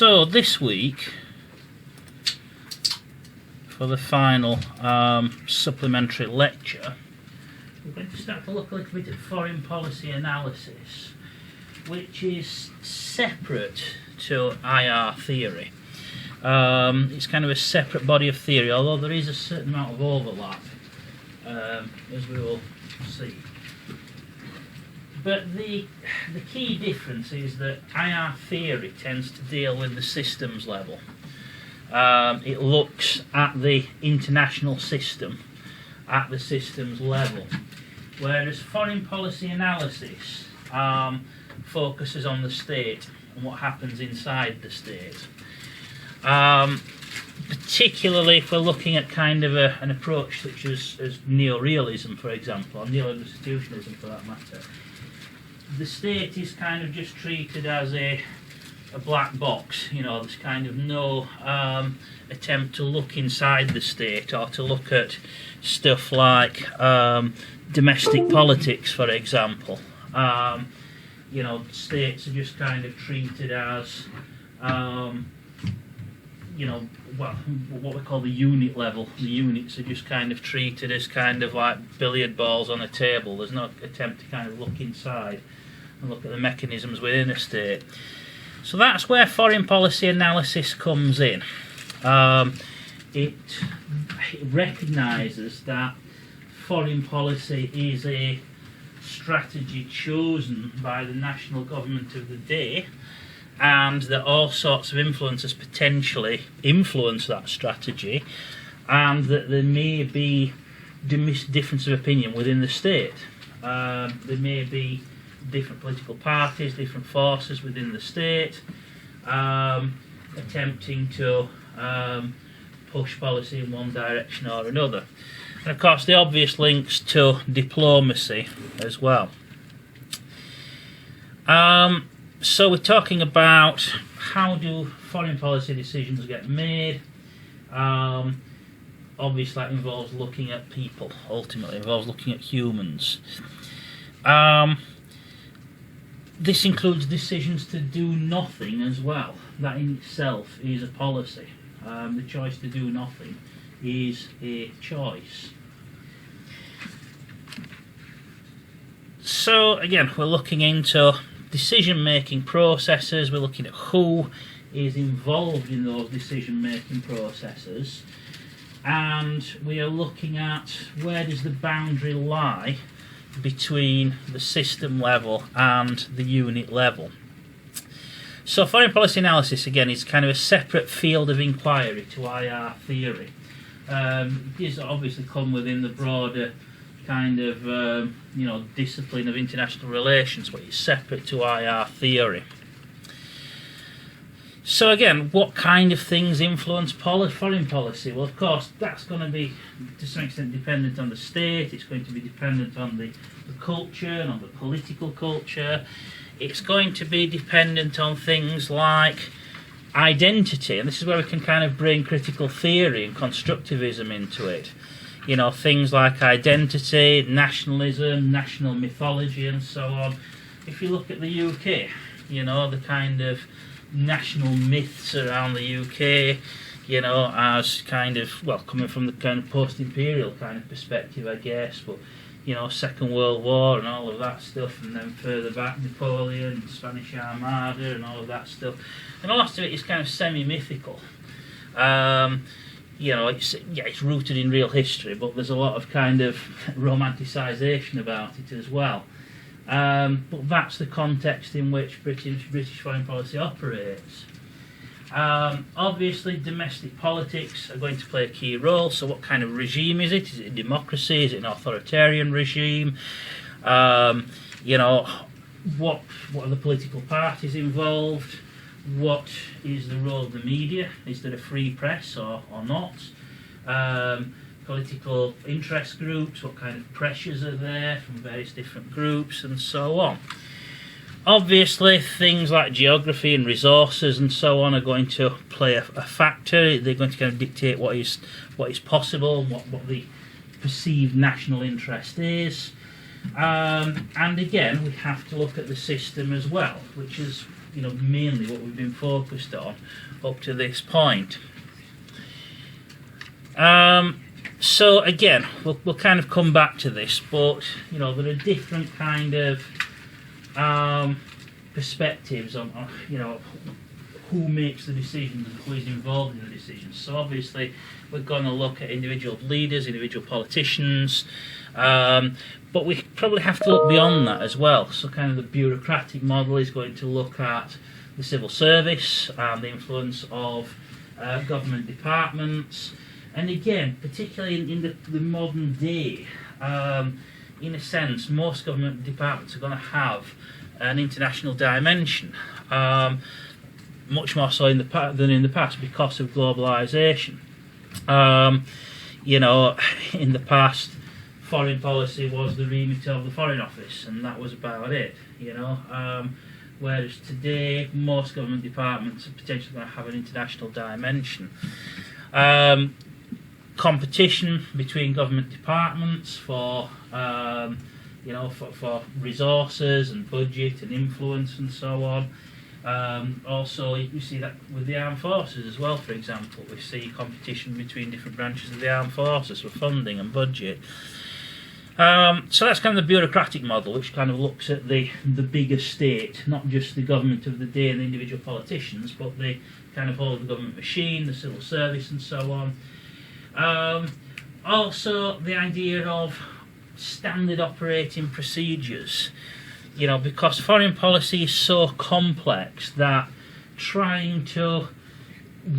So this week, for the final supplementary lecture, we're going to start to look a little bit at foreign policy analysis, which is separate to IR theory. It's kind of a separate body of theory, although there is a certain amount of overlap, as we will see. But the key difference is that IR theory tends to deal with the systems level. It looks at the international system, at the systems level, whereas foreign policy analysis focuses on the state and what happens inside the state. Particularly if we're looking at kind of an approach such as neorealism, for example, or neo-institutionalism for that matter. The state is kind of just treated as a black box, you know, there's kind of no attempt to look inside the state or to look at stuff like domestic politics, for example. You know, states are just kind of treated as, you know, well, what we call the unit level. The units are just kind of treated as kind of like billiard balls on a table. There's no attempt to kind of look inside and look at the mechanisms within a state. So that's where foreign policy analysis comes in. It recognises that foreign policy is a strategy chosen by the national government of the day, and that all sorts of influences potentially influence that strategy, and that there may be difference of opinion within the state. There may be different political parties, different forces within the state, attempting to push policy in one direction or another. And of course the obvious links to diplomacy as well. So we're talking about how do foreign policy decisions get made. Obviously that involves looking at people, ultimately involves looking at humans. This includes decisions to do nothing as well. That in itself is a policy. The choice to do nothing is a choice. So again, we're looking into decision-making processes. We're looking at who is involved in those decision-making processes, and we are looking at where does the boundary lie between the system level and the unit level. So foreign policy analysis, again, is kind of a separate field of inquiry to IR theory. It does obviously come within the broader kind of you know, discipline of international relations, but it's separate to IR theory. So again, what kind of things influence foreign policy? Well, of course, that's going to be to some extent dependent on the state. It's going to be dependent on the culture and on the political culture. It's going to be dependent on things like identity, and this is where we can kind of bring critical theory and constructivism into it. You know, things like identity, nationalism, national mythology, and so on. If you look at the UK, you know, the kind of national myths around the UK, you know, as kind of, well, coming from the kind of post-imperial kind of perspective, I guess, but, you know, Second World War and all of that stuff, and then further back, Napoleon, Spanish Armada, and all of that stuff. And a lot of it is kind of semi-mythical. You know, it's rooted in real history, but there's a lot of kind of romanticisation about it as well. But that's the context in which British foreign policy operates. Obviously, domestic politics are going to play a key role. So what kind of regime is it? Is it a democracy? Is it an authoritarian regime? You know, what are the political parties involved? What is the role of the media? Is there a free press or not? Political interest groups, what kind of pressures are there from various different groups, and so on. Obviously, things like geography and resources and so on are going to play a factor. They're going to kind of dictate what is possible, what the perceived national interest is. And again, we have to look at the system as well, which is mainly what we've been focused on up to this point. So again, we'll kind of come back to this, but there are different kind of perspectives on who makes the decisions and who is involved in the decisions. So obviously we're going to look at individual leaders, individual politicians, but we probably have to look beyond that as well. So kind of the bureaucratic model is going to look at the civil service and the influence of government departments. And again, particularly in the modern day, in a sense, most government departments are going to have an international dimension, much more so than in the past because of globalisation. In the past, foreign policy was the remit of the Foreign Office, and that was about it. Whereas today, most government departments are potentially going to have an international dimension. Competition between government departments for resources and budget and influence and so on. Also, we see that with the armed forces as well. For example, we see competition between different branches of the armed forces for funding and budget. So that's kind of the bureaucratic model, which kind of looks at the bigger state, not just the government of the day and the individual politicians, but the kind of whole of the government machine, the civil service and so on. Also, the idea of standard operating procedures, because foreign policy is so complex that trying to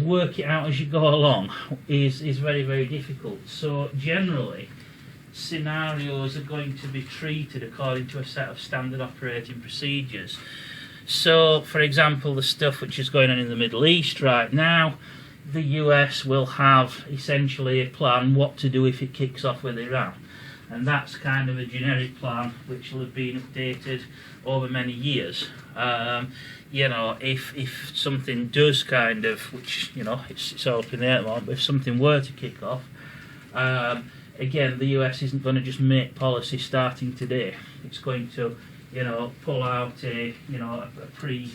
work it out as you go along is very, very difficult. So generally, scenarios are going to be treated according to a set of standard operating procedures. So, for example, the stuff which is going on in the Middle East right now, the US will have essentially a plan what to do if it kicks off with Iran. And that's kind of a generic plan which will have been updated over many years. If something does kind of, which, it's all up in the air, but if something were to kick off, again, the US isn't going to just make policy starting today. It's going to, pull out a pre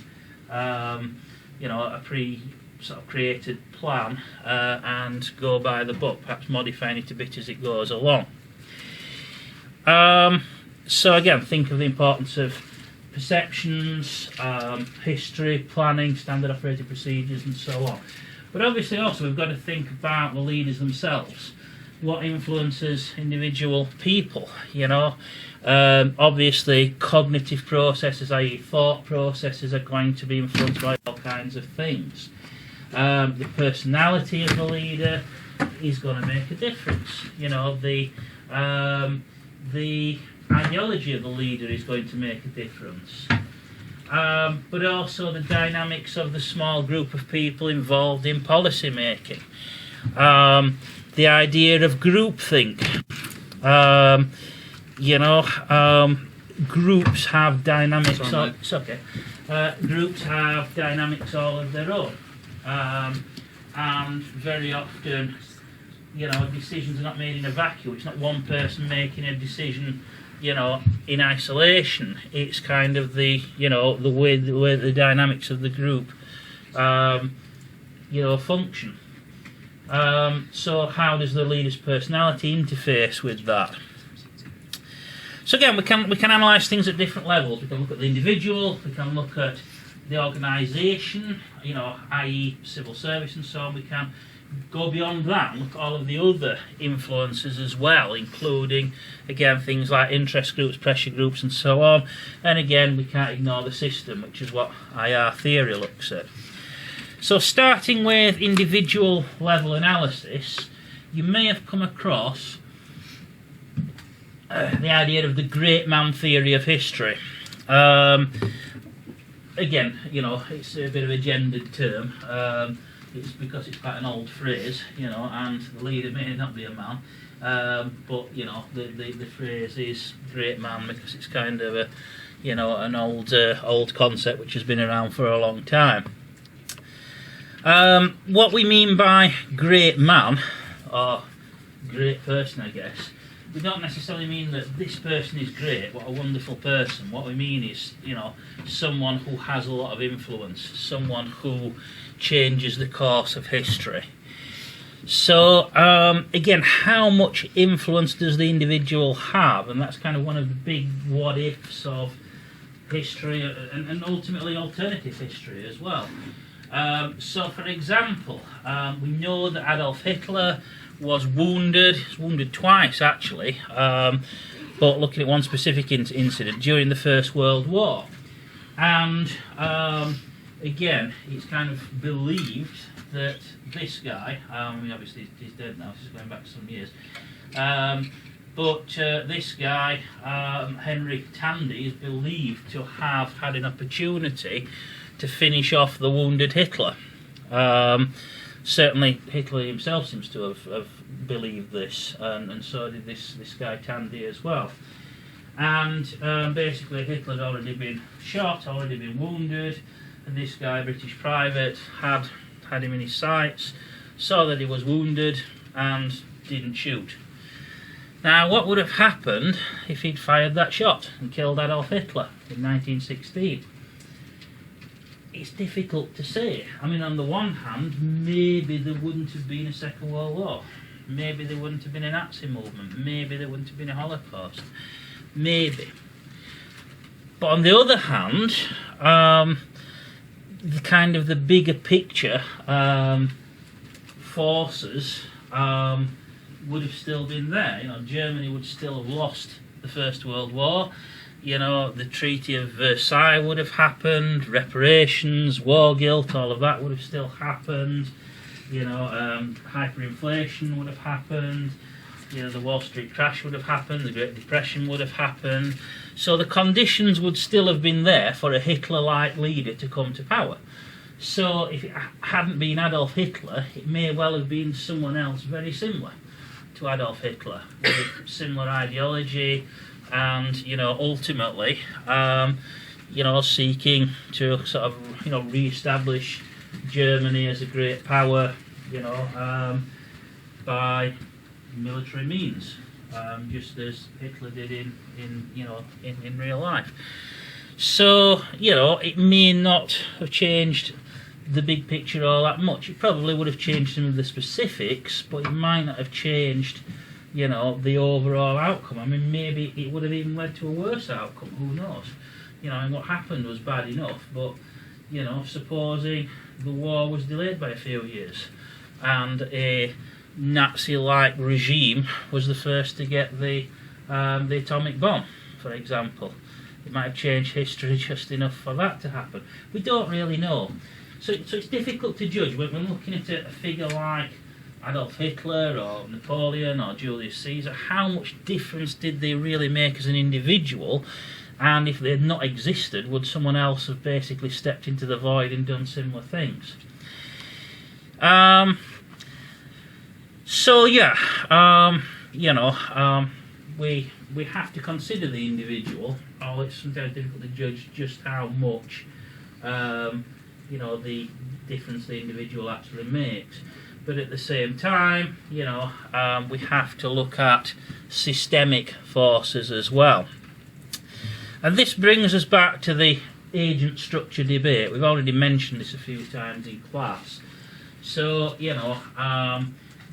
sort of created plan and go by the book, perhaps modifying it a bit as it goes along. So again, think of the importance of perceptions, history, planning, standard operating procedures and so on. But obviously also we've got to think about the leaders themselves. What influences individual people, obviously cognitive processes, i.e. thought processes, are going to be influenced by all kinds of things. The personality of the leader is going to make a difference. The ideology of the leader is going to make a difference. But also the dynamics of the small group of people involved in policy making. The idea of groupthink. Groups have dynamics. It's okay. Groups have dynamics all of their own, and very often, decisions are not made in a vacuum. It's not one person making a decision, in isolation. It's kind of the way the dynamics of the group, function. So how does the leader's personality interface with that? So again, we can analyse things at different levels. We can look at the individual, we can look at the organisation, i.e. civil service and so on. We can go beyond that and look at all of the other influences as well, including, again, things like interest groups, pressure groups and so on. And again, we can't ignore the system, which is what IR theory looks at. So starting with individual level analysis, you may have come across the idea of the great man theory of history. Again, it's a bit of a gendered term. It's because it's quite an old phrase, and the leader may not be a man, but the phrase is great man because it's kind of a, an old concept which has been around for a long time. What we mean by great man, or great person, I guess, we don't necessarily mean that this person is great, what a wonderful person. What we mean is, you know, someone who has a lot of influence, someone who changes the course of history. So, again, how much influence does the individual have? And that's kind of one of the big what-ifs of history, and ultimately alternative history as well. So, for example, we know that Adolf Hitler was wounded. He was wounded twice, actually, but looking at one specific incident during the First World War. And, again, it's kind of believed that this guy, I mean, obviously he's dead now, this is going back some years, but this guy, Henry Tandy, is believed to have had an opportunity to finish off the wounded Hitler. Certainly Hitler himself seems to have believed this, and so did this guy Tandy as well. And basically Hitler had already been shot, already been wounded, and this guy, British private, had him in his sights, saw that he was wounded, and didn't shoot. Now, what would have happened if he'd fired that shot and killed Adolf Hitler in 1916? It's difficult to say. I mean, on the one hand, maybe there wouldn't have been a Second World War. Maybe there wouldn't have been a Nazi movement. Maybe there wouldn't have been a Holocaust. Maybe. But on the other hand, the kind of the bigger picture forces would have still been there. You know, Germany would still have lost the First World War. You know, the Treaty of Versailles would have happened, reparations, war guilt, all of that would have still happened. You know, hyperinflation would have happened. You know, the Wall Street crash would have happened, the Great Depression would have happened. So the conditions would still have been there for a Hitler-like leader to come to power. So if it hadn't been Adolf Hitler, it may well have been someone else very similar to Adolf Hitler, with similar ideology, and, you know, ultimately, you know, seeking to sort of, you know, re-establish Germany as a great power, you know, by military means, just as Hitler did in real life. So, you know, it may not have changed the big picture all that much. It probably would have changed some of the specifics, but it might not have changed, you know, the overall outcome. I mean, maybe it would have even led to a worse outcome, who knows? You know, and what happened was bad enough, but, you know, supposing the war was delayed by a few years, and a Nazi-like regime was the first to get the atomic bomb, for example. It might have changed history just enough for that to happen. We don't really know. So it's difficult to judge when we're looking at a figure like Adolf Hitler or Napoleon or Julius Caesar. How much difference did they really make as an individual? And if they had not existed, would someone else have basically stepped into the void and done similar things? So yeah, you know, we have to consider the individual. Oh, it's sometimes difficult to judge just how much, you know, the difference the individual actually makes. But at the same time, you know, we have to look at systemic forces as well. And this brings us back to the agent structure debate. We've already mentioned this a few times in class. So, you know,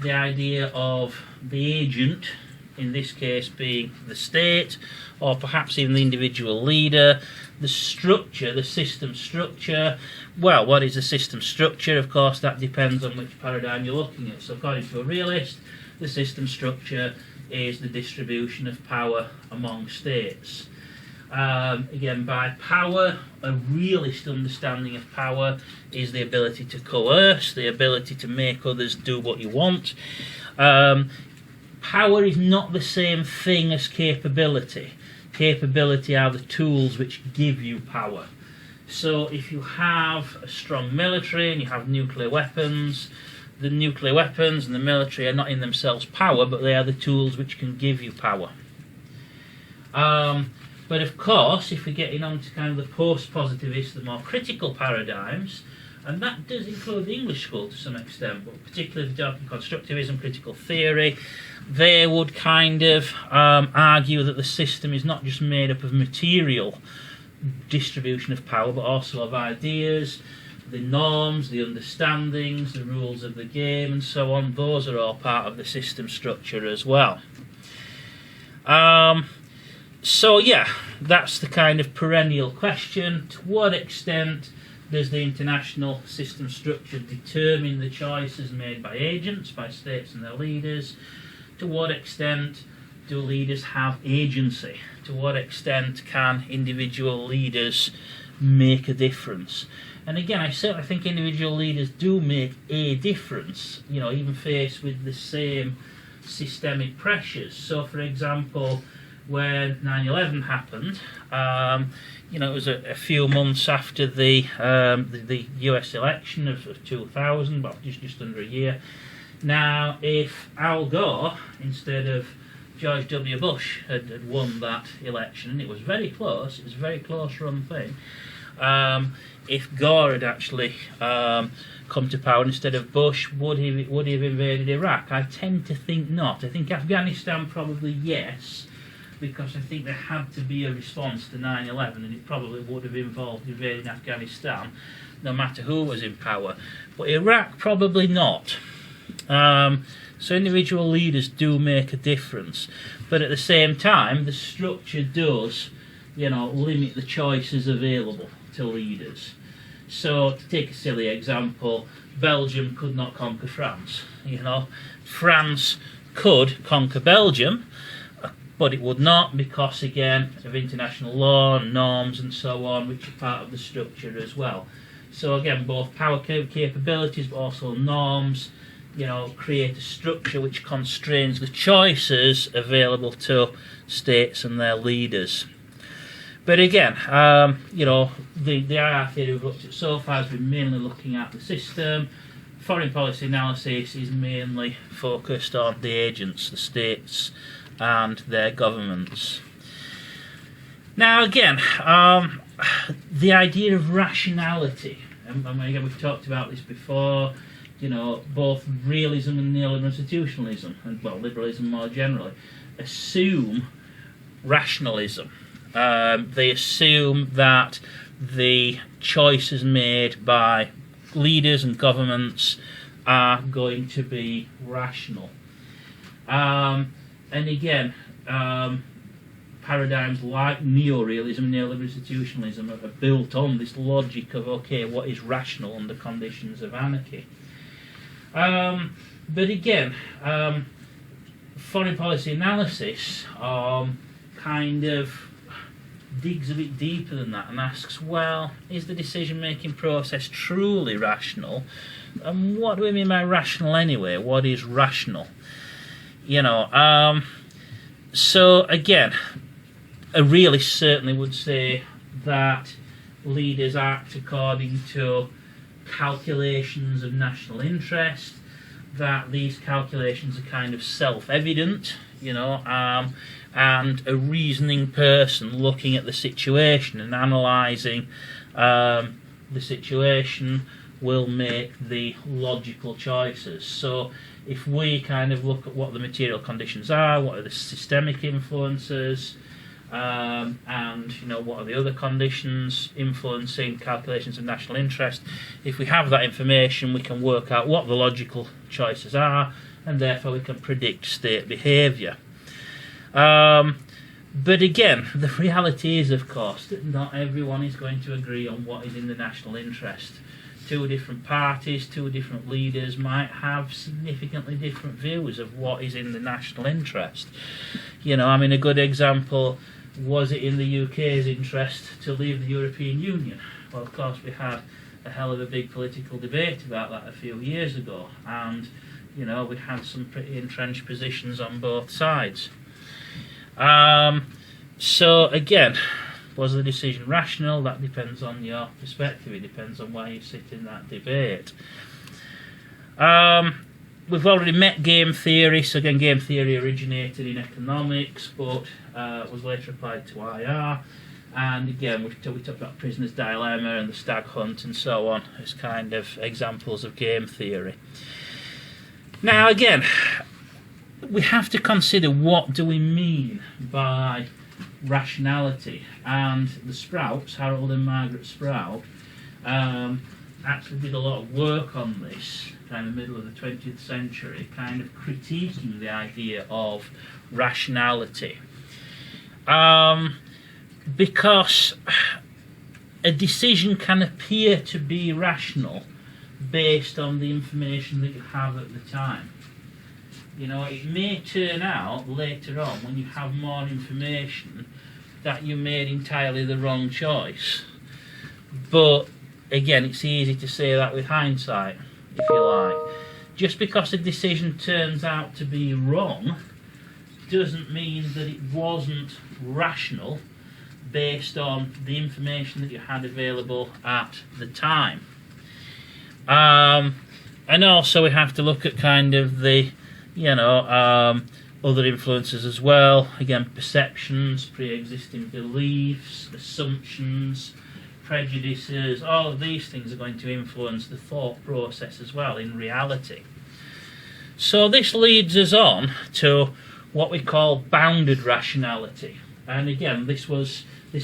the idea of the agent, in this case being the state, or perhaps even the individual leader, the structure, the system structure. Well, what is the system structure? Of course, that depends on which paradigm you're looking at. So according to a realist, the system structure is the distribution of power among states. Again, by power, a realist understanding of power is the ability to coerce, the ability to make others do what you want. Power is not the same thing as capability. Capability are the tools which give you power. So if you have a strong military and you have nuclear weapons, the nuclear weapons and the military are not in themselves power, but they are the tools which can give you power. But of course, if we're getting on to kind of the post-positivist, the more critical paradigms, and that does include the English school to some extent, but particularly the developing constructivism, critical theory, they would kind of argue that the system is not just made up of material distribution of power, but also of ideas, the norms, the understandings, the rules of the game, and so on. Those are all part of the system structure as well. So yeah, that's the kind of perennial question. To what extent does the international system structure determine the choices made by agents, by states and their leaders? To what extent do leaders have agency? To what extent can individual leaders make a difference? And again, I certainly think individual leaders do make a difference, you know, even faced with the same systemic pressures. So, for example, when 9/11 happened, you know, it was a few months after the US election of 2000, well, just under a year. Now, if Al Gore, instead of George W. Bush, had won that election, and it was very close, it was a very close run thing, if Gore had actually come to power instead of Bush, would he have invaded Iraq? I tend to think not. I think Afghanistan probably yes, because I think there had to be a response to 9/11, and it probably would have involved invading Afghanistan, no matter who was in power. But Iraq, probably not. So individual leaders do make a difference, but at the same time, the structure does, you know, limit the choices available to leaders. So, to take a silly example, Belgium could not conquer France. You know, France could conquer Belgium, but it would not, because again of international law, norms, and so on, which are part of the structure as well. So again, both power capabilities, but also norms, you know, create a structure which constrains the choices available to states and their leaders. But again, you know, the IR theory we've looked at so far has been mainly looking at the system. Foreign policy analysis is mainly focused on the agents, the states and their governments. Now again, the idea of rationality, and again we've talked about this before, you know, both realism and neoliberal institutionalism, and well, liberalism more generally, assume rationalism. They assume that the choices made by leaders and governments are going to be rational. And again, paradigms like neorealism and neoliberal institutionalism are built on this logic of, okay, what is rational under conditions of anarchy? But again, foreign policy analysis kind of digs a bit deeper than that and asks, well, is the decision-making process truly rational? And what do we mean by rational anyway? What is rational? You know, so again, a realist certainly would say that leaders act according to calculations of national interest, that these calculations are kind of self-evident, you know, and a reasoning person looking at the situation and analysing the situation will make the logical choices. So if we kind of look at what the material conditions are, what are the systemic influences, and you know, what are the other conditions influencing calculations of national interest, if we have that information, we can work out what the logical choices are, and therefore we can predict state behaviour. But again, the reality is, of course, that not everyone is going to agree on what is in the national interest. Two different parties, two different leaders might have significantly different views of what is in the national interest. You know, I mean, a good example, was it in the UK's interest to leave the European Union? Well, of course, we had a hell of a big political debate about that a few years ago, and, you know, we had some pretty entrenched positions on both sides. So again, was the decision rational? That depends on your perspective. It depends on where you sit in that debate. We've already met game theory. So again, game theory originated in economics, but was later applied to IR. And again, we talked about Prisoner's Dilemma and the Stag Hunt and so on as kind of examples of game theory. Now again, we have to consider what do we mean by rationality, and the Sprouts, Harold and Margaret Sprout, actually did a lot of work on this kind of middle of the 20th century, kind of critiquing the idea of rationality. Because a decision can appear to be rational based on the information that you have at the time. You know, it may turn out later on, when you have more information, that you made entirely the wrong choice. But again, it's easy to say that with hindsight, if you like. Just because a decision turns out to be wrong doesn't mean that it wasn't rational based on the information that you had available at the time. And also we have to look at kind of the, other influences as well. Again, perceptions, pre-existing beliefs, assumptions, prejudices, all of these things are going to influence the thought process as well in reality. So this leads us on to what we call bounded rationality. And again, this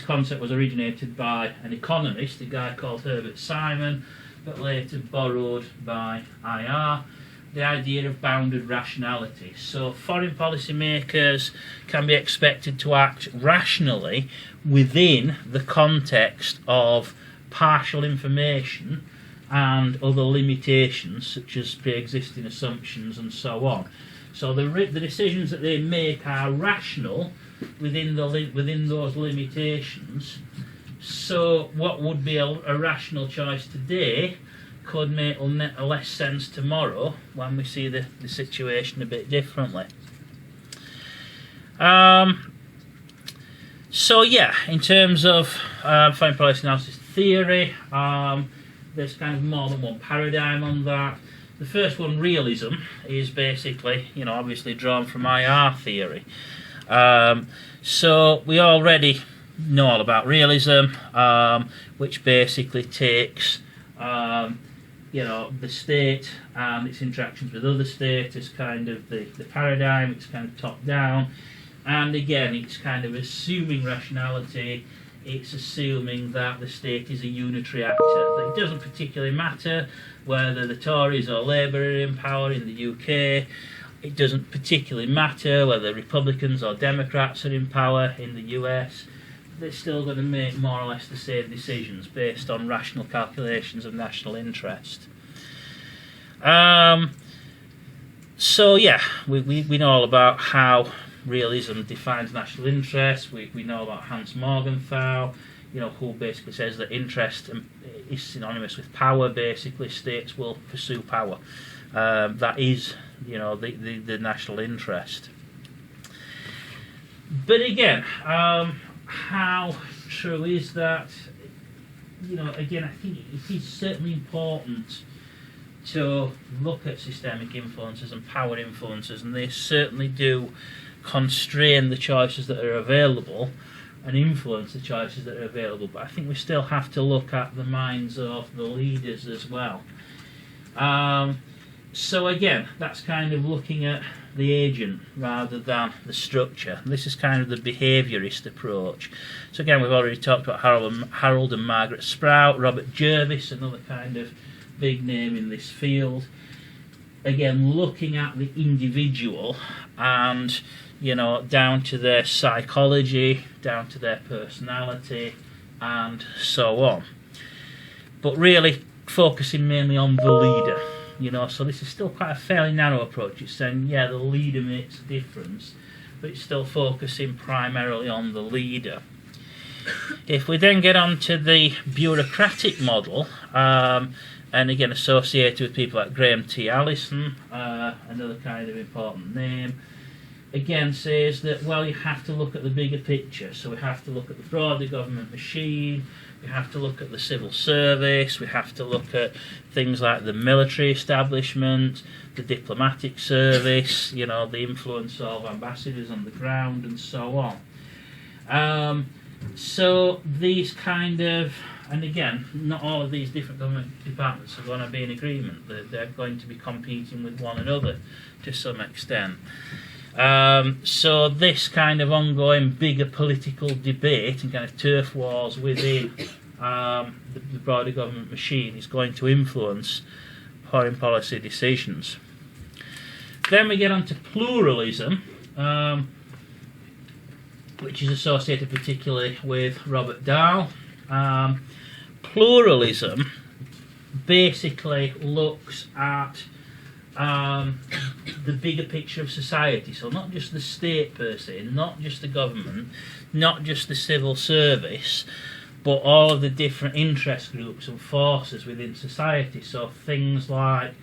concept was originated by an economist, a guy called Herbert Simon, but later borrowed by IR, the idea of bounded rationality. So foreign policy makers can be expected to act rationally within the context of partial information and other limitations such as pre-existing assumptions and so on. So the decisions that they make are rational within those limitations. So what would be a rational choice today could make less sense tomorrow when we see the situation a bit differently. So yeah, in terms of foreign policy analysis theory, there's kind of more than one paradigm on that. The first one, realism, is basically, obviously drawn from IR theory. So we already know all about realism, which basically takes the state and its interactions with other states as kind of the paradigm. It's kind of top down, and again it's kind of assuming rationality. It's assuming that the state is a unitary actor, that it doesn't particularly matter whether the Tories or Labour are in power in the UK. It doesn't particularly matter whether Republicans or Democrats are in power in the US. They're still going to make more or less the same decisions based on rational calculations of national interest. So yeah, we know all about how realism defines national interest. We know about Hans Morgenthau, who basically says that interest is synonymous with power. Basically, states will pursue power. That is, the national interest. But again, how true is that? Again, I think it is certainly important to look at systemic influences and power influences, and they certainly do constrain the choices that are available and influence the choices that are available. But I think we still have to look at the minds of the leaders as well. So again, that's kind of looking at the agent rather than the structure. This is kind of the behaviourist approach. So again, we've already talked about Harold and Margaret Sprout, Robert Jervis, another kind of big name in this field. Again, looking at the individual and, down to their psychology, down to their personality, and so on. But really focusing mainly on the leader. So this is still quite a fairly narrow approach. It's saying, yeah, the leader makes a difference, but it's still focusing primarily on the leader. If we then get on to the bureaucratic model, and again associated with people like Graham T. Allison, another kind of important name, again says that, well, you have to look at the bigger picture. So we have to look at the broader government machine, we have to look at the civil service, we have to look at things like the military establishment, the diplomatic service, the influence of ambassadors on the ground, and so on. So these kind of, and again, not all of these different government departments are going to be in agreement. They're going to be competing with one another to some extent. So this kind of ongoing bigger political debate and kind of turf wars within the broader government machine is going to influence foreign policy decisions. Then we get on to pluralism, which is associated particularly with Robert Dahl. Pluralism basically looks at the bigger picture of society, so not just the state per se, not just the government, not just the civil service, but all of the different interest groups and forces within society. So things like,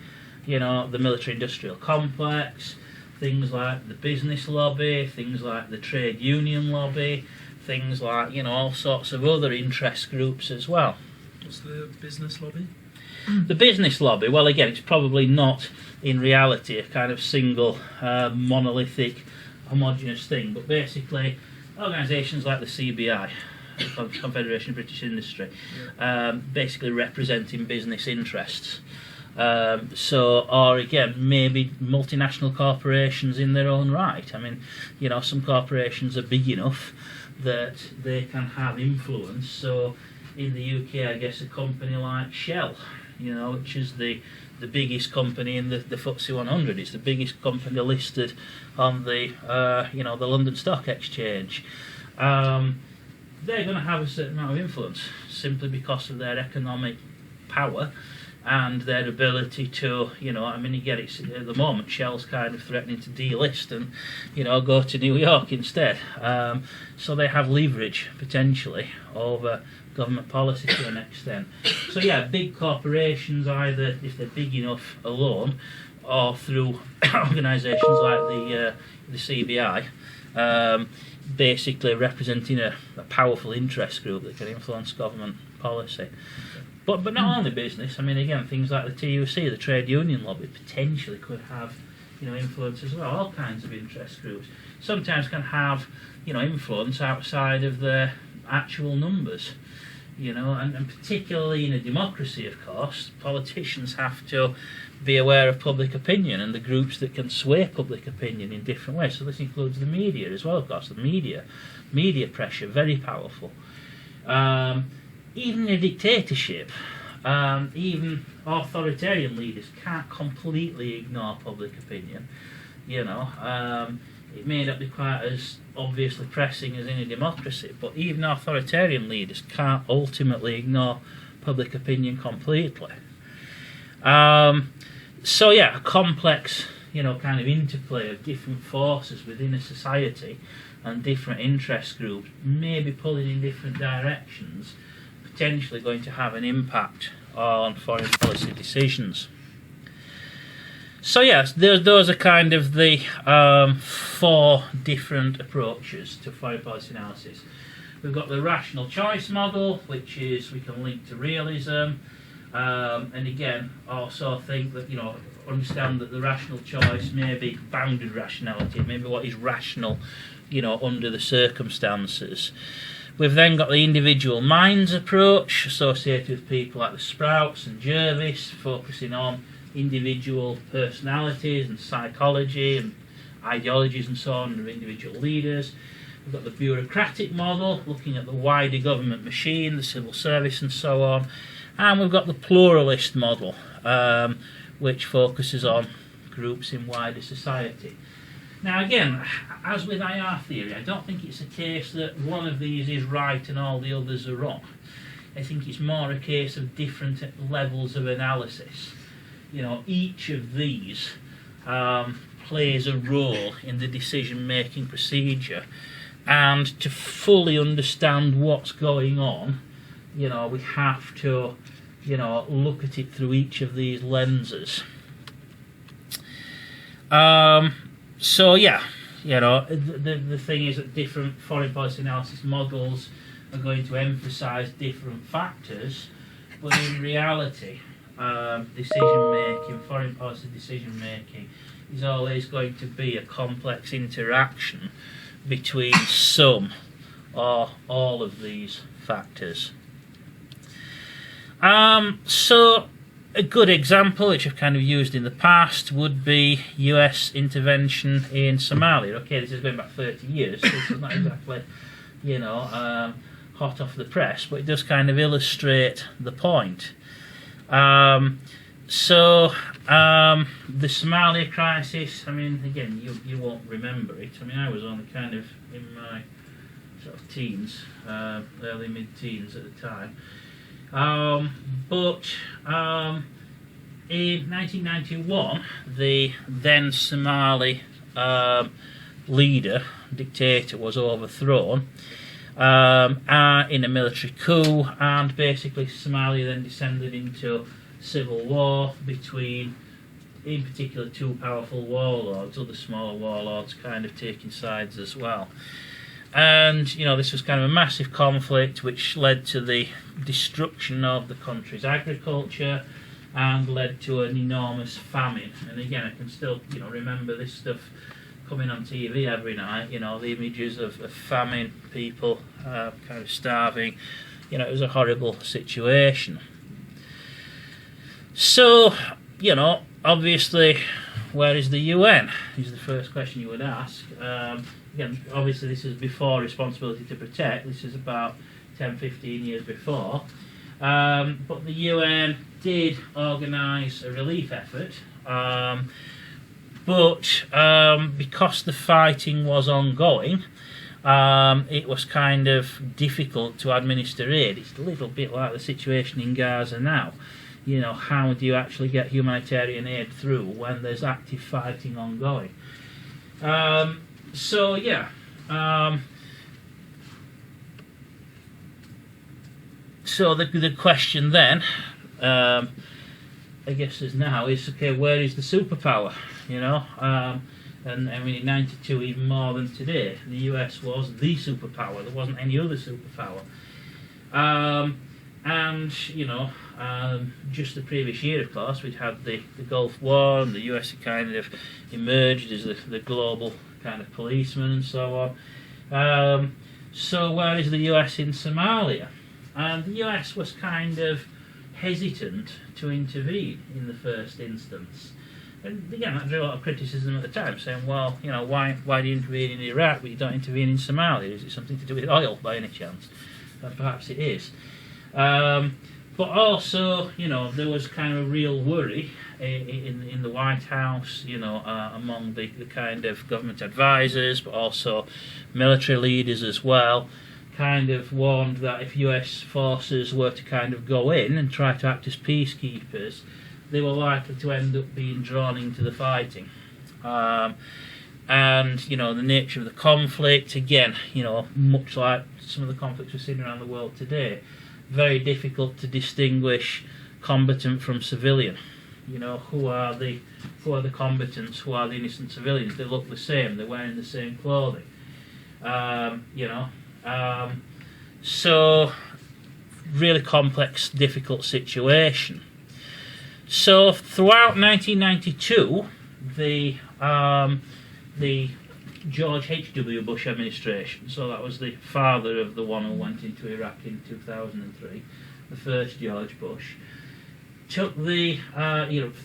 the military-industrial complex, things like the business lobby, things like the trade union lobby, things like, all sorts of other interest groups as well. What's the business lobby? The business lobby, well, again, it's probably not in reality a kind of single monolithic homogenous thing, but basically organisations like the CBI, the Confederation of British Industry, basically representing business interests. Or again, maybe multinational corporations in their own right. I mean, some corporations are big enough that they can have influence. So in the UK, I guess a company like Shell, which is the biggest company in the FTSE 100. It's the biggest company listed on the the London Stock Exchange. They're going to have a certain amount of influence simply because of their economic power and their ability to, again, it's at the moment Shell's kind of threatening to delist and, go to New York instead. So they have leverage potentially over government policy to an extent. So yeah, big corporations, either if they're big enough alone or through organisations like the CBI, basically representing a powerful interest group that can influence government policy. But not only business. I mean, again, things like the TUC, the trade union lobby, potentially could have, influence as well. All kinds of interest groups sometimes can have, influence outside of their actual numbers. And particularly in a democracy, of course, politicians have to be aware of public opinion and the groups that can sway public opinion in different ways. So this includes the media as well, of course. The media pressure, very powerful. Even in a dictatorship, even authoritarian leaders can't completely ignore public opinion. It may not be quite as obviously pressing as in a democracy, but even authoritarian leaders can't ultimately ignore public opinion completely. So yeah, a complex, kind of interplay of different forces within a society and different interest groups, maybe pulling in different directions, potentially going to have an impact on foreign policy decisions. So yes, those are kind of the 4 different approaches to foreign policy analysis. We've got the rational choice model, which is we can link to realism, and again also think that understand that the rational choice may be bounded rationality, maybe what is rational, under the circumstances. We've then got the individual minds approach, associated with people like the Sprouts and Jervis, focusing on individual personalities and psychology and ideologies and so on of individual leaders. We've got the bureaucratic model, looking at the wider government machine, the civil service and so on. And we've got the pluralist model, which focuses on groups in wider society. Now again, as with IR theory, I don't think it's a case that one of these is right and all the others are wrong. I think it's more a case of different levels of analysis. Each of these plays a role in the decision-making procedure, and to fully understand what's going on, we have to, look at it through each of these lenses. So yeah, the thing is that different foreign policy analysis models are going to emphasise different factors, but in reality, foreign policy decision making is always going to be a complex interaction between some or all of these factors. So a good example, which I've kind of used in the past, would be US intervention in Somalia. Okay, this is going back 30 years, so this is not exactly, hot off the press, but it does kind of illustrate the point. The Somalia crisis, I mean, again, you won't remember it. I mean, I was only kind of in my sort of teens, early mid-teens at the time. In 1991, the then Somali dictator, was overthrown in a military coup, and basically Somalia then descended into civil war between, in particular, two powerful warlords, other smaller warlords kind of taking sides as well. And, this was kind of a massive conflict which led to the destruction of the country's agriculture and led to an enormous famine. And again, I can still, remember this stuff coming on TV every night, the images of famine, people kind of starving. It was a horrible situation. So, obviously, where is the UN? Is the first question you would ask. Again, obviously this is before Responsibility to Protect. This is about 10-15 years before. But the UN did organise a relief effort. But because the fighting was ongoing, it was kind of difficult to administer aid. It's a little bit like the situation in Gaza now. How do you actually get humanitarian aid through when there's active fighting ongoing? So the question then, I guess is now, is okay, where is the superpower? And I mean, in '92, even more than today, the US was the superpower. There wasn't any other superpower. Just the previous year, of course, we'd had the Gulf War, and the US had kind of emerged as the global kind of policeman and so on. So where is the US in Somalia? And the US was kind of hesitant to intervene in the first instance. And again, that drew a lot of criticism at the time, saying, well, why do you intervene in Iraq but you don't intervene in Somalia? Is it something to do with oil by any chance? Perhaps it is. But also, there was kind of a real worry in the White House, among the kind of government advisors, but also military leaders as well, kind of warned that if US forces were to kind of go in and try to act as peacekeepers, they were likely to end up being drawn into the fighting. And, the nature of the conflict, again, much like some of the conflicts we're seeing around the world today, very difficult to distinguish combatant from civilian. Who are the combatants, who are the innocent civilians? They look the same, they're wearing the same clothing. So really complex, difficult situation. So throughout 1992, the George H.W. Bush administration, so that was the father of the one who went into Iraq in 2003, the first George Bush, took the,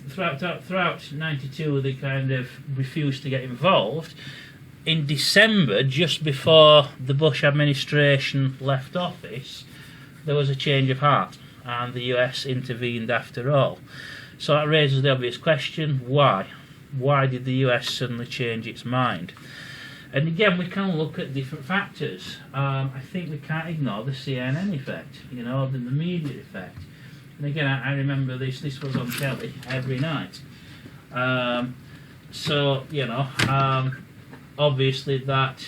throughout 92 they kind of refused to get involved. In December, just before the Bush administration left office, there was a change of heart, and the US intervened after all. So that raises the obvious question, why? Why did the US suddenly change its mind? And again, we can look at different factors. I think we can't ignore the CNN effect, the media effect. And again, I remember this was on telly every night. Obviously that,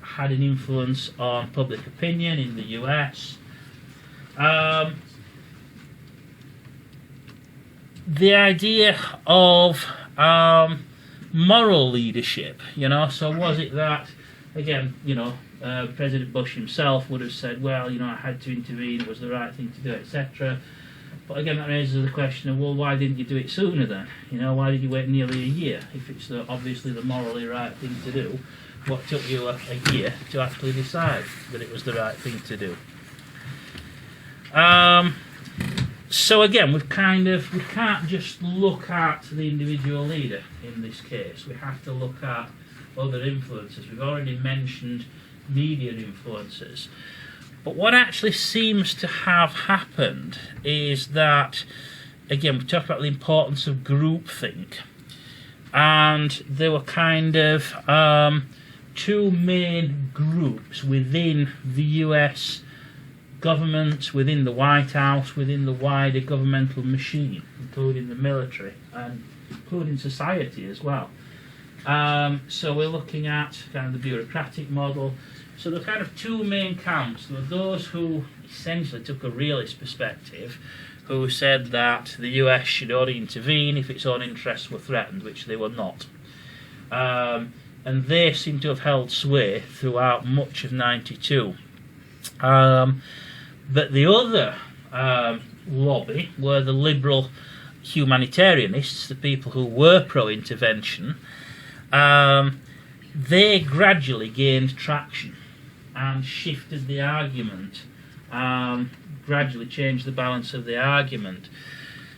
had an influence on public opinion in the US. The idea of moral leadership, so was it that, again, President Bush himself would have said, well, I had to intervene, it was the right thing to do, etc. But again, that raises the question of, well, why didn't you do it sooner then? Why did you wait nearly a year? If it's obviously the morally right thing to do, what took you a year to actually decide that it was the right thing to do. So again, we can't just look at the individual leader in this case. We have to look at other influences. We've already mentioned media influences. But what actually seems to have happened is that, again, we talked about the importance of groupthink, and there were kind of two main groups within the US government, within the White House, within the wider governmental machine, including the military and including society as well. So we're looking at kind of the bureaucratic model. So there are kind of two main camps. There were those who essentially took a realist perspective, who said that the US should only intervene if its own interests were threatened, which they were not. And they seem to have held sway throughout much of '92. But the other lobby were the liberal humanitarianists, the people who were pro-intervention. They gradually gained traction and shifted the argument, gradually changed the balance of the argument.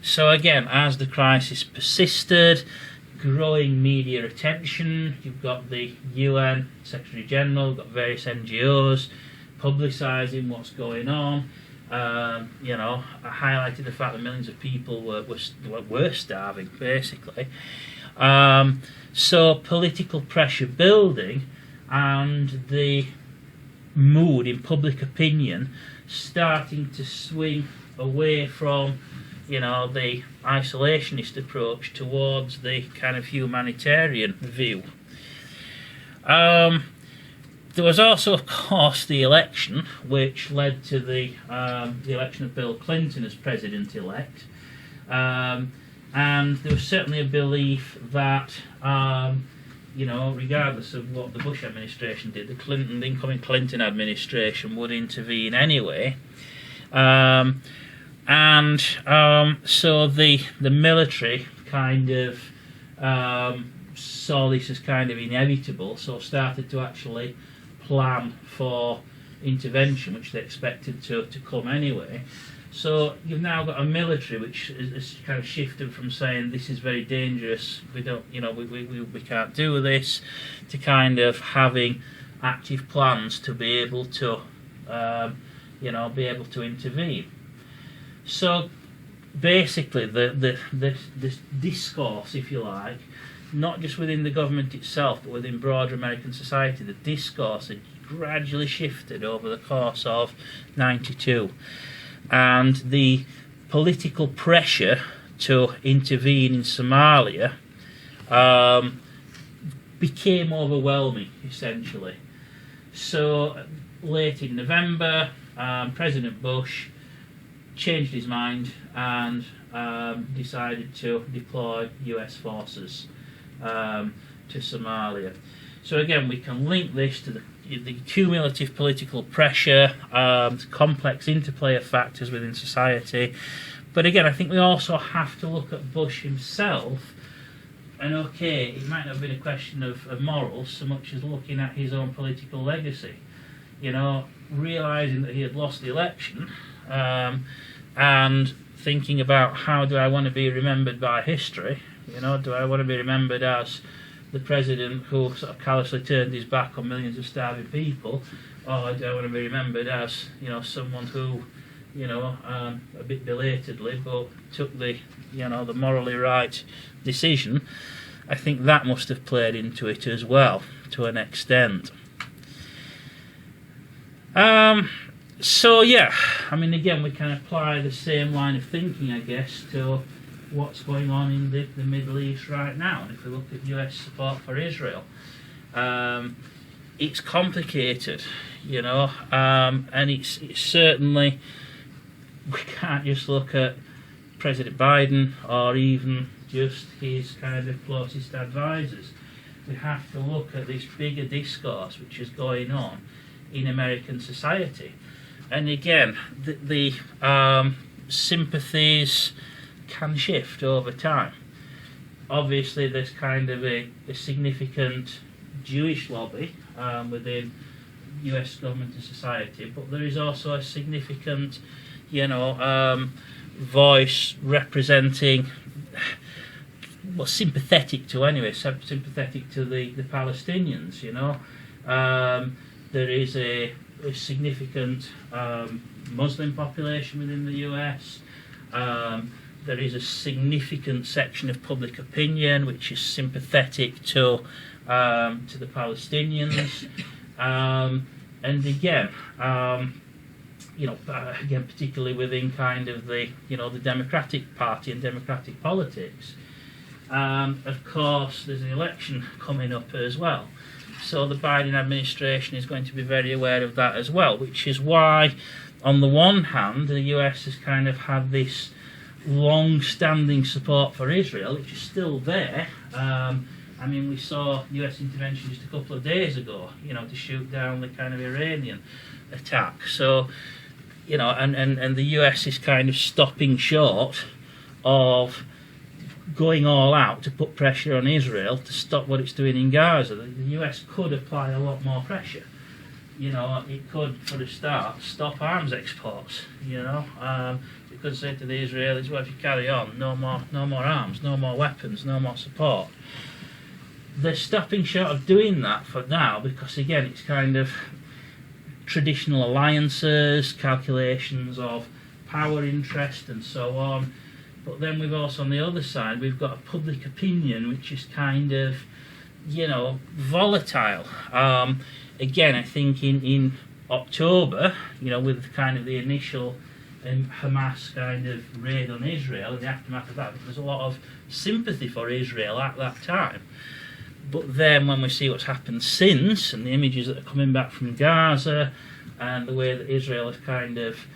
So again, as the crisis persisted, growing media attention, you've got the UN Secretary General, you've got various NGOs publicising what's going on, highlighting the fact that millions of people were starving, basically. So political pressure building, and the mood in public opinion starting to swing away from, the isolationist approach towards the kind of humanitarian view. There was also, of course, the election, which led to the election of Bill Clinton as president-elect. And there was certainly a belief that, regardless of what the Bush administration did, the incoming Clinton administration would intervene anyway. So the military kind of saw this as kind of inevitable, so started to actually plan for intervention, which they expected to come anyway. So you've now got a military which has kind of shifted from saying this is very dangerous, we don't, we can't do this, to kind of having active plans to be able to, intervene. So basically, the discourse, if you like, not just within the government itself, but within broader American society, the discourse had gradually shifted over the course of '92. And the political pressure to intervene in Somalia became overwhelming, essentially. So late in November, President Bush changed his mind and decided to deploy US forces to Somalia. So again, we can link this to the cumulative political pressure, complex interplay of factors within society. But again, I think we also have to look at Bush himself, and okay, it might not have been a question of morals so much as looking at his own political legacy. Realising that he had lost the election, and thinking about how do I want to be remembered by history. Do I want to be remembered as the president who sort of callously turned his back on millions of starving people, or do I want to be remembered as, someone who, a bit belatedly, but took the morally right decision? I think that must have played into it as well, to an extent. So yeah, again, we can apply the same line of thinking, I guess, to what's going on in the Middle East right now. And if we look at US support for Israel, it's complicated, and it's certainly, we can't just look at President Biden or even just his kind of closest advisors. We have to look at this bigger discourse which is going on in American society. And again, the sympathies can shift over time. Obviously, there's kind of a significant Jewish lobby within US government and society, but there is also a significant, voice representing, well, sympathetic to the Palestinians. There is a significant Muslim population within the US. There is a significant section of public opinion which is sympathetic to the Palestinians, and again, particularly within kind of the Democratic Party and democratic politics. Of course, there's an election coming up as well, so the Biden administration is going to be very aware of that as well, which is why, on the one hand, the US has kind of had this long-standing support for Israel, which is still there. We saw US intervention just a couple of days ago, to shoot down the kind of Iranian attack. So, and the US is kind of stopping short of going all out to put pressure on Israel to stop what it's doing in Gaza. The US could apply a lot more pressure. It could, for a start, stop arms exports. It could say to the Israelis, well, if you carry on, no more arms, no more weapons, no more support. They're stopping short of doing that for now because, again, it's kind of traditional alliances, calculations of power interest and so on. But then we've also, on the other side, we've got a public opinion which is kind of, volatile. Again, I think in October, with kind of the initial Hamas kind of raid on Israel and the aftermath of that, there's a lot of sympathy for Israel at that time. But then when we see what's happened since, and the images that are coming back from Gaza, and the way that Israel has kind of,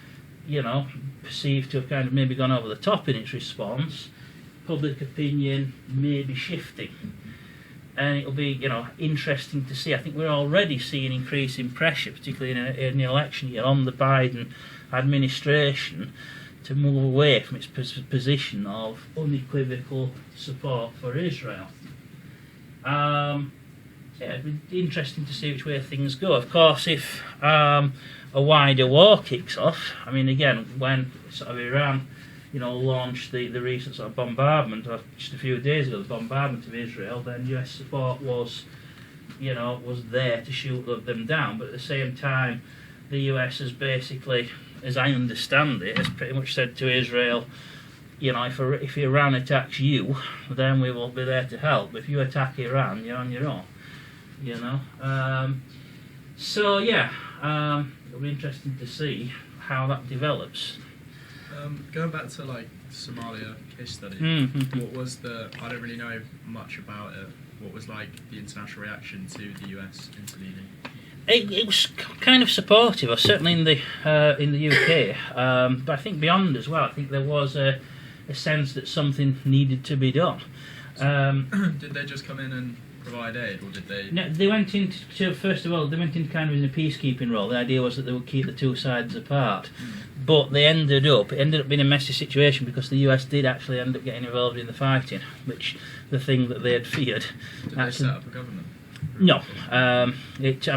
perceived to have kind of maybe gone over the top in its response, public opinion may be shifting. And it'll be, interesting to see. I think we're already seeing increasing pressure, particularly in the election year, on the Biden administration to move away from its position of unequivocal support for Israel. It'd be interesting to see which way things go. Of course, if a wider war kicks off, again, when sort of Iran, launched the recent sort of bombardment, or just a few days ago, the bombardment of Israel, then US support was there to shoot them down. But at the same time, the US has basically, as I understand it, has pretty much said to Israel, if Iran attacks you, then we will be there to help. But if you attack Iran, you're on your own. It'll be interesting to see how that develops. Going back to Somalia case study, what was I don't really know much about it. What was the international reaction to the US intervening? It was kind of supportive, or certainly in the UK, but I think beyond as well. I think there was a sense that something needed to be done. Did they just come in and provide aid, or did they? No, they went into, first of all, they went in kind of in a peacekeeping role. The idea was that they would keep the two sides apart. But it ended up being a messy situation because the US did actually end up getting involved in the fighting, which the thing that they had feared. Did they set up a government? No. It's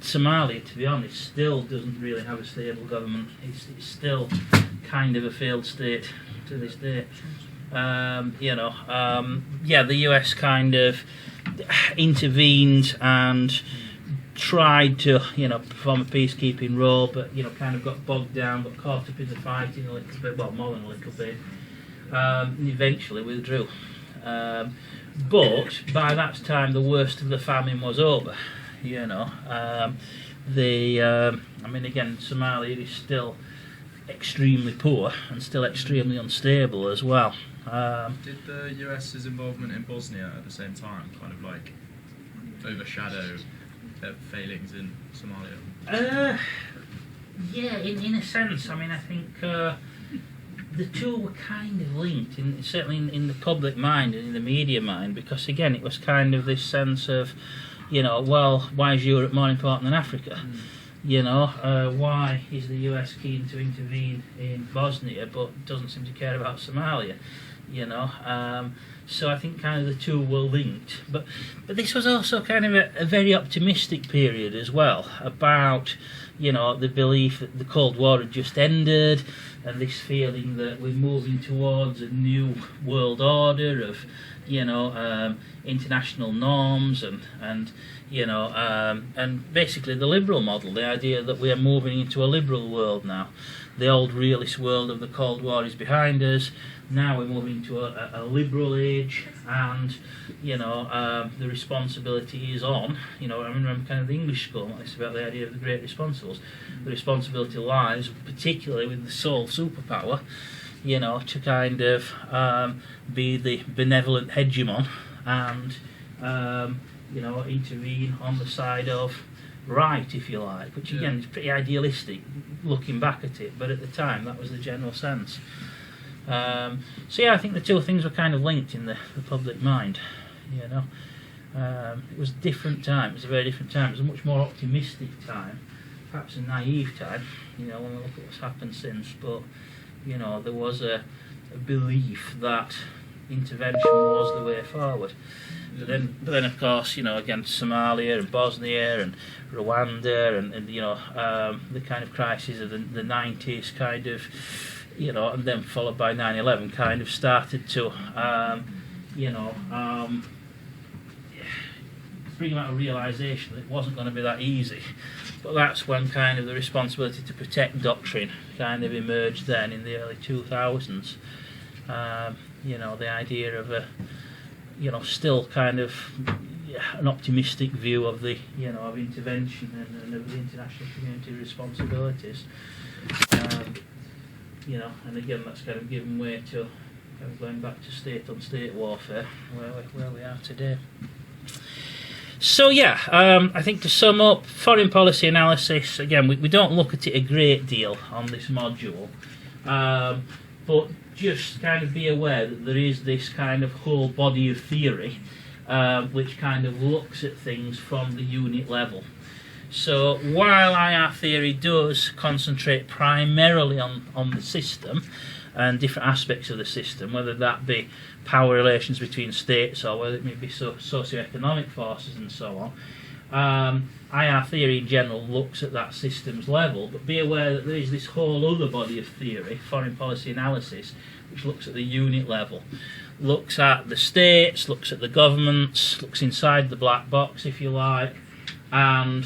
Somalia, to be honest, still doesn't really have a stable government. It's still kind of a failed state to this day. The US kind of intervened and tried to, perform a peacekeeping role, but, kind of got bogged down, got caught up in the fighting a little bit, well, more than a little bit, and eventually withdrew. But by that time, the worst of the famine was over, Again, Somalia is still extremely poor and still extremely unstable as well. Did the US's involvement in Bosnia at the same time kind of overshadow their failings in Somalia? In a sense. I think the two were kind of linked, certainly in the public mind and in the media mind, because again it was kind of this sense of, why is Europe more important than Africa? Why is the US keen to intervene in Bosnia but doesn't seem to care about Somalia? you know. So I think kind of the two were linked, but this was also kind of a very optimistic period as well, about, you know, the belief that the Cold War had just ended, and this feeling that we're moving towards a new world order of, you know, international norms and you know, and basically the liberal model, the idea that we are moving into a liberal world now. The old realist world of the Cold War is behind us. Now we're moving to a liberal age, and, you know, the responsibility is on. You know, I remember kind of the English school, it's about the idea of the great responsibles. The responsibility lies, particularly with the sole superpower, you know, to kind of be the benevolent hegemon and, you know, intervene on the side of right, if you like, which again is pretty idealistic looking back at it, but at the time that was the general sense. So yeah, I think the two things were kind of linked in the public mind, you know. It was a different time, it was a very different time, it was a much more optimistic time, perhaps a naive time, you know, when we look at what's happened since, but, you know, there was a belief that intervention was the way forward. But then, of course, you know, again, Somalia and Bosnia and Rwanda and you know, the kind of crisis of the 90s kind of, you know, and then followed by 9/11 kind of started to, you know, bring about a realisation that it wasn't going to be that easy. But that's when kind of the responsibility to protect doctrine kind of emerged then in the early 2000s. You know, the idea of a, you know, still kind of an optimistic view of the, you know, of intervention and of the international community responsibilities. You know, and again, that's kind of given way to kind of going back to state-on-state warfare, where we are today. So yeah, I think to sum up, foreign policy analysis, again, we don't look at it a great deal on this module, but just kind of be aware that there is this kind of whole body of theory which kind of looks at things from the unit level. So while IR theory does concentrate primarily on the system and different aspects of the system, whether that be power relations between states or whether it may be socio-economic forces and so on, IR theory in general looks at that systems level, but be aware that there is this whole other body of theory, foreign policy analysis, which looks at the unit level, looks at the states, looks at the governments, looks inside the black box, if you like, and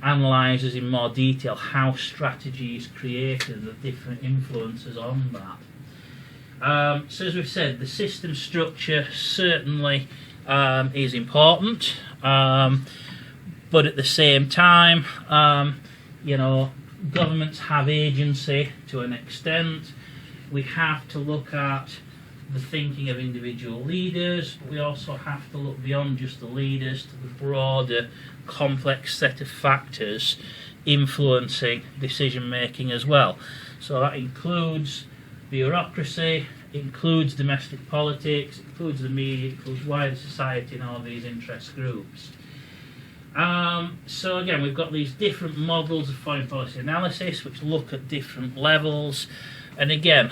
analyses in more detail how strategy is created and the different influences on that. So as we've said, the system structure certainly is important, but at the same time, you know, governments have agency to an extent. We have to look at the thinking of individual leaders, but we also have to look beyond just the leaders to the broader, complex set of factors influencing decision making as well. So that includes bureaucracy, it includes domestic politics, it includes the media, it includes wider society and all these interest groups. So again, we've got these different models of foreign policy analysis which look at different levels. And again,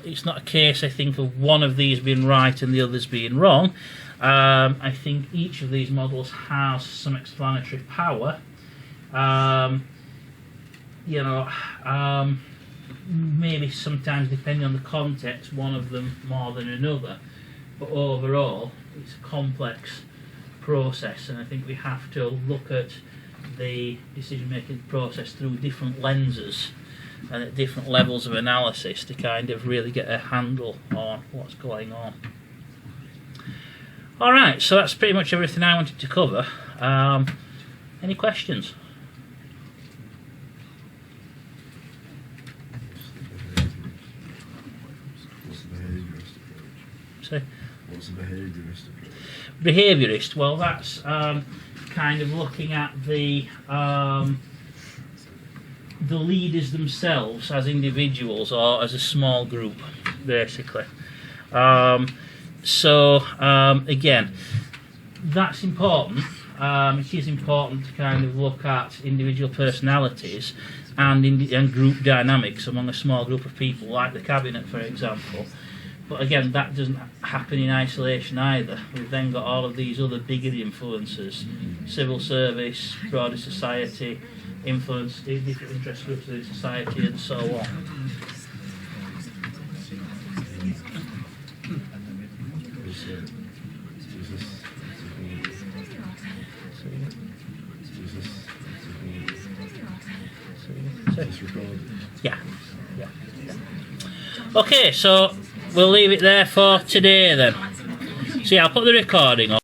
it's not a case, I think, of one of these being right and the others being wrong. I think each of these models has some explanatory power. You know, maybe sometimes, depending on the context, one of them more than another. But overall, it's a complex process, and I think we have to look at the decision-making process through different lenses and at different levels of analysis to kind of really get a handle on what's going on. Alright, so that's pretty much everything I wanted to cover. Any questions? What's the behaviourist approach? Behaviourist, well, that's kind of looking at the leaders themselves as individuals or as a small group, basically. Again, that's important. It is important to kind of look at individual personalities and group dynamics among a small group of people, like the cabinet, for example. But again, that doesn't happen in isolation either. We've then got all of these other bigger influences: civil service, broader society, influence different interest groups in society, and so on. Yeah. Okay, so we'll leave it there for today then. See, I'll put the recording on.